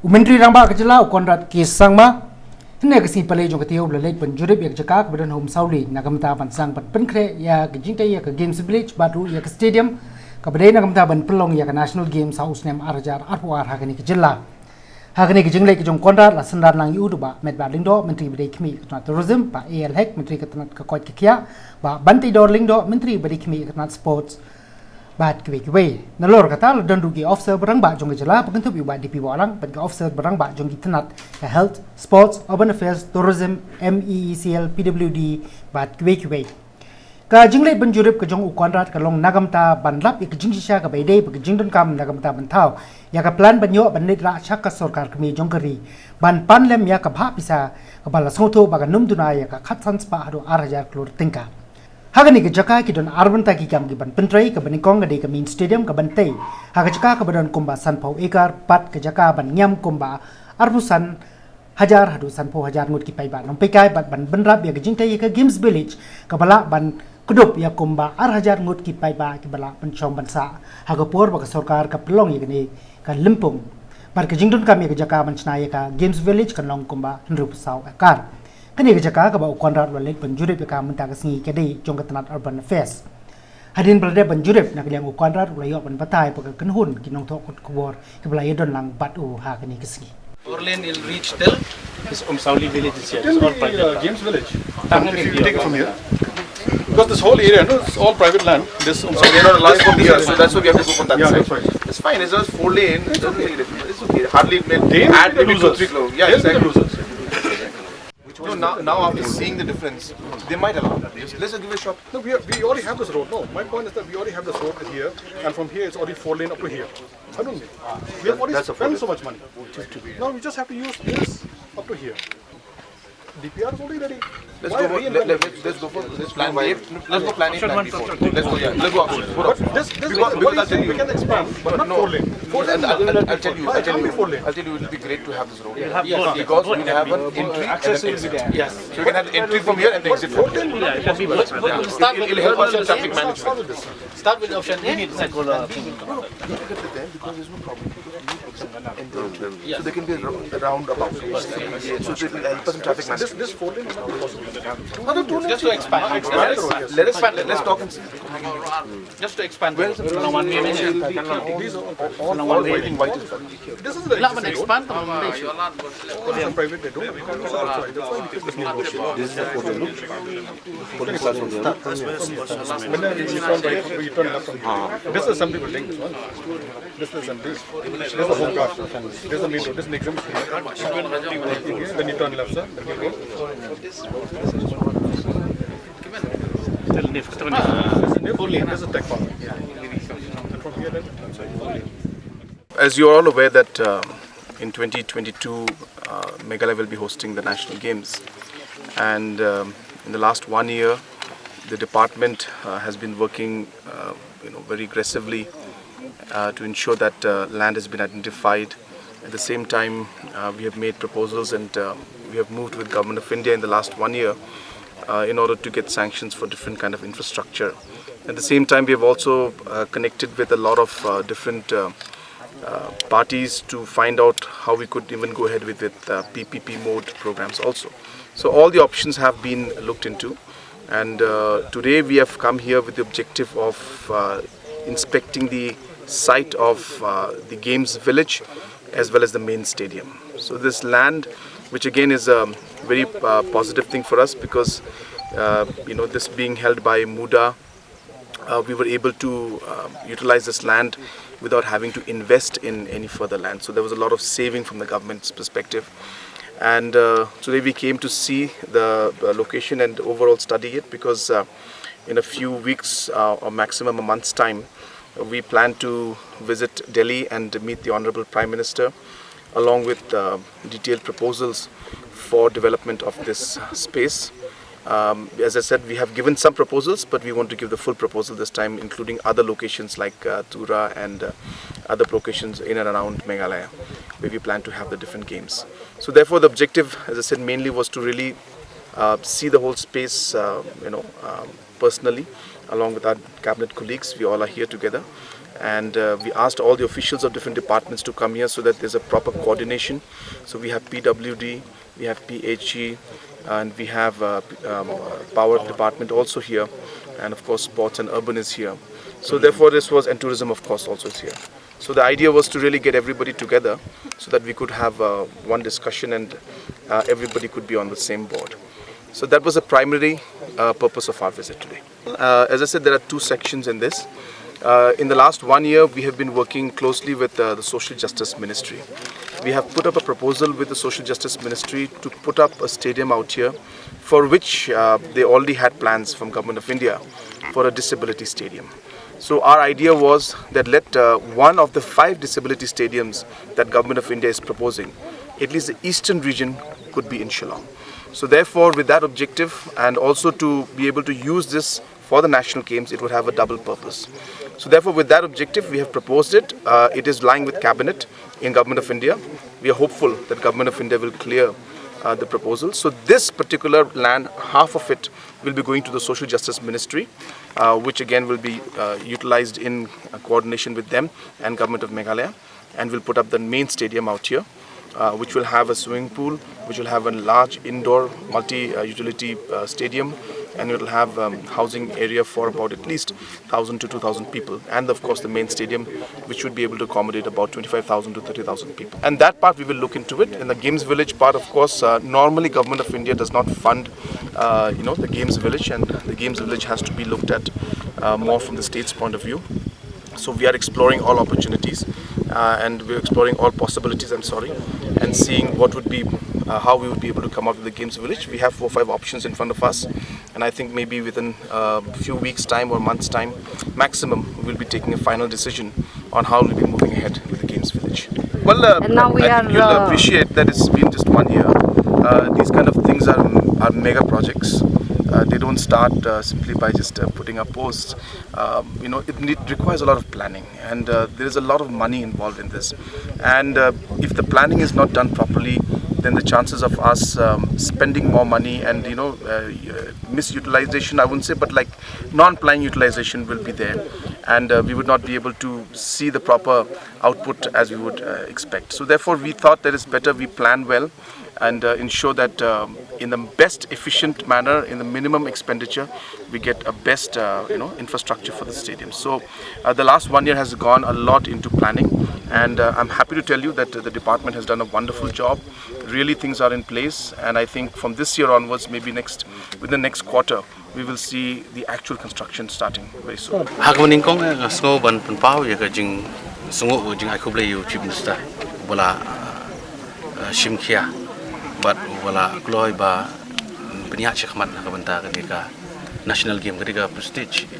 Menteri Ramba Kajala Conrad Kisangma Negasi Palay Jokatio Late Pen Jurip Jaka Badan Home Saudi Nagamta Ban Sang But Penkre Ya Gijinta Yak Games Village Batu Yak Stadium Kabade Nagamta Ban Pelong Yak National Games House Name Arajar Arpuar Hagani Kajilla Hagani Kijing Lake Jong Conrad Lasandan Lang Uduba Med Balindo Menteri Bade Kmi Tourism Ba AL Hek Menteri Katanat Kakot Kikia Ba Banti Dorlindo Menteri Bade Kmi Katanat Sports Bat kway nalor kata dan rugi officer berang ba jong jela pengentu bi ba DP orang bagi officer berang ba jong tenat health sports urban affairs tourism MEECL PWD bat kway ka jingle ban Jurip ka jong Conrad ka long nagamta ban lap ik jing sha ka baide ba jing don kam nagamta ban thau ya ka plan ban yo ban net ra chak ka sarkar kami jong kari ban pan lem ya ka bha pisa ka bala sotho ba ka num duna ya ka khatsan spa hado 8000 crore tingka Hagani ke jaka ki don arban ta ki kam ki ban pentrai ka bani kong de ka main stadium ka ban tei haga jaka ka ban komba san pau ekar pat ka jaka ban nyam komba arbusan hajar hadu san pau hajar ngut ki pai ba nom pekai bat ban benrap ya jing tai ka games village ka bala ban kudup ya komba ar hajar ngut ki pai ba ki bala ban chong ban sa haga por ba ka sarkar ka pelong ya ni ka limpung bar ka jing don kam ya jaka ban chna ya ka games village kan long komba nrup sau akar Kani jaka ka ba Conrad Late Pen Jurip ka munta ka singi kadi jong katanat urban affairs hadin balde ban Jurip nak liang Conrad ulayo ban batai pa kanhun kinong thok kubor ke balay don lang bat u ha kani kasingi Orlin will reach till this Sauli village is here. Till the Games village. If you take it from here, because this whole area, no, it's all private land. This so we are not allowed from here, so that's why we have to go from that side. That's right. It's fine. It's just 4 lane. It doesn't make a difference. It's okay. Hardly add maybe 2-3 losers. kilometers. Yeah, They'll be the exactly. losers. No, now after seeing the difference, they might allow that. Let's just give it a shot. No, we already have this road. No, my point is that we already have this road here, and from here it's already 4 lane up to here. I don't. We have already spent so much money. Now we just have to use this up to here. DPR is already ready. Let's go for this plan A. Let's go plan A, plan B. Let's go. Yeah, let's go options. Because we can expand, but not 4 lane. 4 lane. I'll tell you. It will be great to have this road. Yes, because we have an entry access will be there. Yes. So we can have the entry from here and the exit from here. It'll help us in traffic management. Start with option A. Because there's no problem. So there can be a roundabout. So it will help us in traffic management. This 4 lane is not possible. Just to expand. Let's talk and see. Just to expand. These are all waiting white. This is the expand. This is private. They don't have that's why we take this new road. This is the 4 lane. When you turn right, you turn left from here. This is assembly building. This is assembly. This is the home guard. This is the main road. This is an exemption. Then you turn left, sir. Then you go. This is tech park. And from here, then, as you are all aware that in 2022 Meghalaya will be hosting the national games, and in the last 1 year the department has been working very aggressively to ensure that land has been identified. At the same time we have made proposals and we have moved with Government of India in the last 1 year in order to get sanctions for different kind of infrastructure. At the same time we have also connected with a lot of different parties to find out how we could even go ahead with PPP mode programs also. So all the options have been looked into, and today we have come here with the objective of inspecting the site of the games village as well as the main stadium. So this land, which again is a very positive thing for us, because this being held by Muda, we were able to utilize this land without having to invest in any further land. So there was a lot of saving from the government's perspective. And today we came to see the location and overall study it, because in a few weeks or maximum a month's time, we plan to visit Delhi and meet the Honorable Prime Minister along with detailed proposals for development of this space. As I said, we have given some proposals, but we want to give the full proposal this time, including other locations like Tura and other locations in and around Meghalaya, where we plan to have the different games. So therefore the objective, as I said, mainly was to really see the whole space, personally, along with our cabinet colleagues. We all are here together, And we asked all the officials of different departments to come here so that there's a proper coordination. So we have PWD, we have PHE, and we have power department also here, and of course sports and urban is here. So therefore this was, and tourism of course also is here. So the idea was to really get everybody together so that we could have one discussion and everybody could be on the same board. So that was the primary purpose of our visit today. As I said, there are two sections in this. In the last 1 year, we have been working closely with the Social Justice Ministry. We have put up a proposal with the Social Justice Ministry to put up a stadium out here, for which they already had plans from Government of India for a disability stadium. So our idea was that let one of the 5 disability stadiums that Government of India is proposing, at least the eastern region, could be in Shillong. So therefore, with that objective, and also to be able to use this for the national games, it would have a double purpose. So therefore, with that objective, we have proposed it. It is lying with Cabinet in Government of India. We are hopeful that Government of India will clear the proposal. So this particular land, half of it will be going to the Social Justice Ministry, which again will be utilized in coordination with them and Government of Meghalaya, and will put up the main stadium out here, which will have a swimming pool, which will have a large indoor multi-utility stadium, and it will have housing area for about at least 1,000 to 2,000 people, and of course the main stadium, which would be able to accommodate about 25,000 to 30,000 people. And that part we will look into it. In the Games Village part, of course, normally Government of India does not fund the Games Village, and the Games Village has to be looked at more from the state's point of view. So we are exploring all opportunities and we're exploring all possibilities, and seeing what would be, how we would be able to come out with the Games Village. We have 4 or 5 options in front of us, and I think maybe within a few weeks' time or months' time maximum, we'll be taking a final decision on how we'll be moving ahead with the Games Village. Well, and now I think you'll appreciate that it's been just 1 year. These kind of things are mega projects. They don't start simply by just putting up posts. It requires a lot of planning, and there is a lot of money involved in this. And if the planning is not done properly, then the chances of us spending more money and misutilization, I wouldn't say, but like non-planned utilization will be there, and we would not be able to see the proper output as we would expect. So therefore we thought that it's better we plan well and ensure that in the best efficient manner, in the minimum expenditure, we get a best infrastructure for the stadium. So the last 1 year has gone a lot into planning, and I'm happy to tell you that the department has done a wonderful job. Really things are in place, and I think from this year onwards, maybe within the next quarter, we will see the actual construction starting very soon. But wala gloy ba penyak chakmat ka banta ka national game ka prestige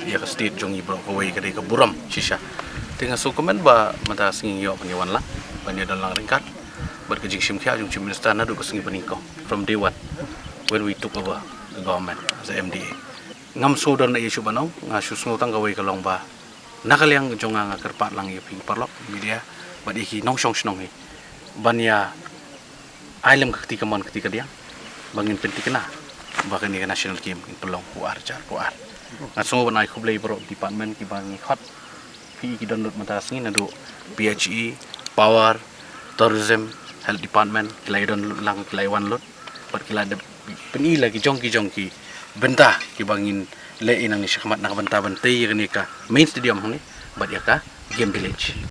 ya ka state jong ibro ko way ka buram shisha tinga so comment ba mata singing yo paniwan la banya don lang ringkat but ka jing simkhia jong chief minister na do ka singi paniko from day one when we took over the government as a MDA ngam so don na issue banong nga susno tang ka way ka long ba nakalyang jong nga karpat lang yiping parlok media but iki nong song snong hi banya Ailam ketika dia bangin penting na bahkan ni national game in pelong kuar. Ngat semua banai kublai bro department ki bangi hot pi ki download mata singin adu PHE power tourism health department kilai download lang kilai one load pat kilai de peni lagi jongki benta ki bangin le inang ni syakmat nak benta bentai ni ka main stadium ni bat ya ka game village.